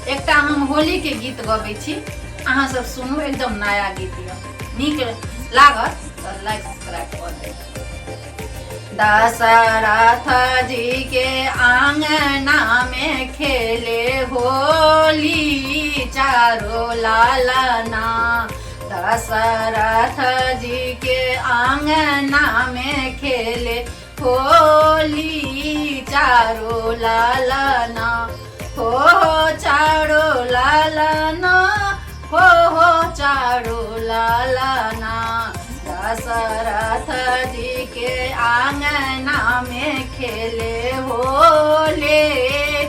एकटा हम होली के गीत गबै छी, अहाँ सब सुनू, एकदम नया गीत है, नीक लागत तो लाइक सब्सक्राइब कर देब। दशरथ जी के आंगना में खेले होली चारो लालना। दशरथ जी के आंगना में खेले होली चारो लालना। हो चारो लालना, हो चारो लालना। दशरथ जी के आंगना में खेले होले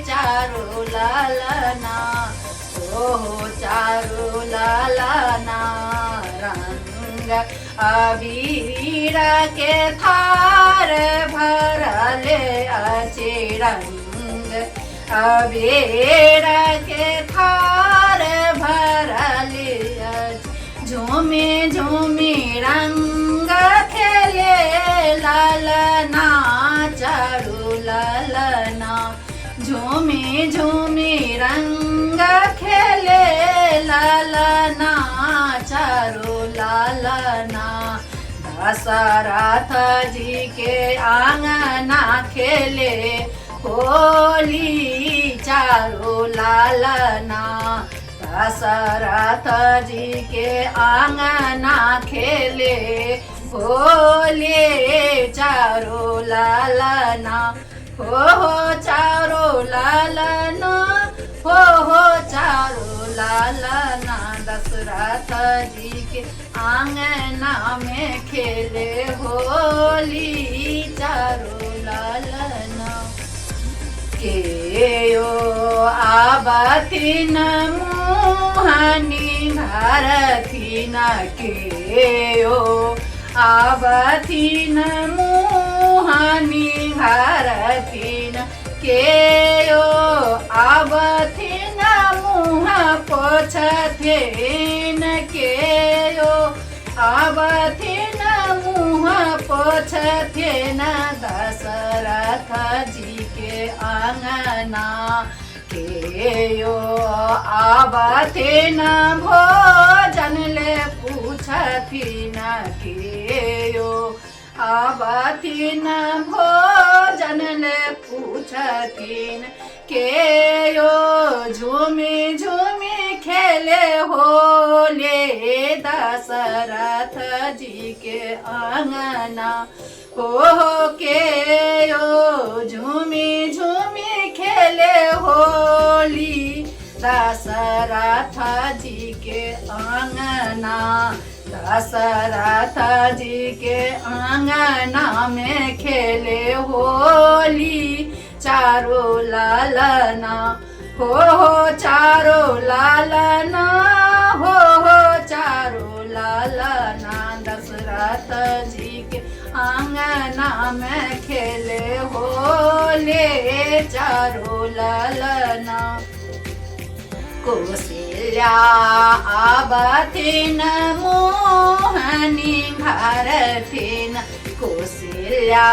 चारो लालना। हो चारो लालना। रंग अबीर के थार भरले अचे रंग अबीर के थार भरले झूमे झूमे रंग खेले लालना चारो लालना। झूमे झूमे रंग खेले लालना चारो लालना। दशरथ जी के आंगना खेले होली चारो लालना। दशरथ जी के आंगना खेले होली चारो लालना। हो चारो लालना, हो चारो लालना। दशरथ जी के आंगना में खेले होली चारो लालना। केयो आबथिन मुहानी भारथिन। केयो आबथिन मुहानी भारथिन। केयो आबथिन मुह पोछथिन। केयो आबथिन मुह पोछथिन। दशरथ जी के आंगना केयो आबथिन भोजन ले पूछथिन। केयो आबथिन भोजन ले पूछथिन। केयो झूमी झूमी खेले होले दशरथ जी के आंगना। हो केयो झूमी झूमी खेले होली दशरथ जी के आंगना। दशरथ जी के आंगना में खेले होली चारो लालना। हो चारो लालना, हो चारो लालना। दशरथ जी के आंगना में खेले होले चारो लालना। कौशल्या आबथिन मोहनी भारथिन। कौशल्या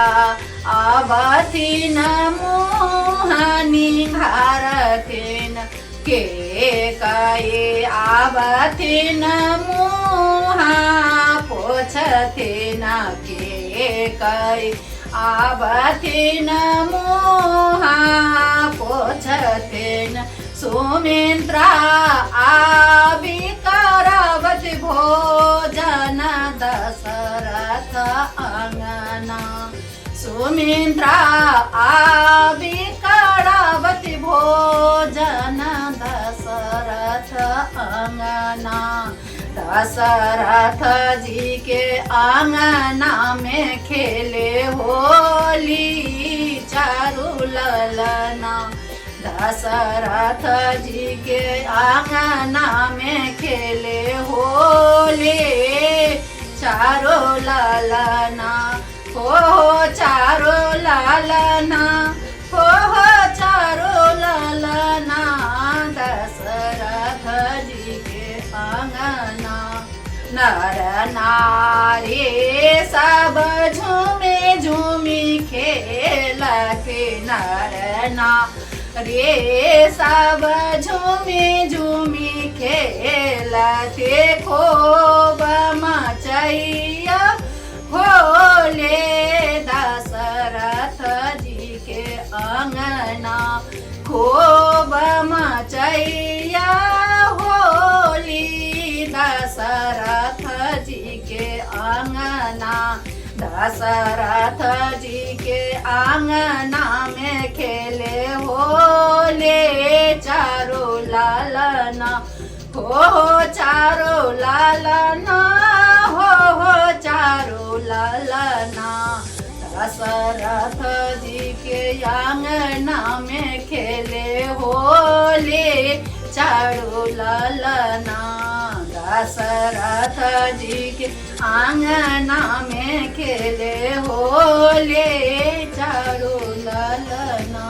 आबथिन मोहनी भारथिन। के कई आबथिन मुहा पोछथिन। के कई आबथिन मुहा पोछथिन। सुमित्रा आबि करावति भोजन दशरथ आंगना। सुमित्रा आबि करावति भोजन दशरथ आंगना। दशरथ जी के आंगना में खेले होली चारो लालना। दशरथ जी के आंगना में खेले होली चारो लालना। हो चारो लालना, हो चारो लालना। दशरथ जी के आंगना। नर नारी सब झूमे झूमी खेलते। नर नारी रे सब झूमी झूमी खेलते खूब मचैया होले दशरथ जी के अंगना खूब मचैया होली दशरथ जी के अंगना दशरथ जी के आंगना में खेले होले चारो लालना हो चारो लालना हो चारो लालना दशरथ जी के आंगना में खेले होले चारो लालना दशरथ जी के आंगना में खेले होले चारो लालना।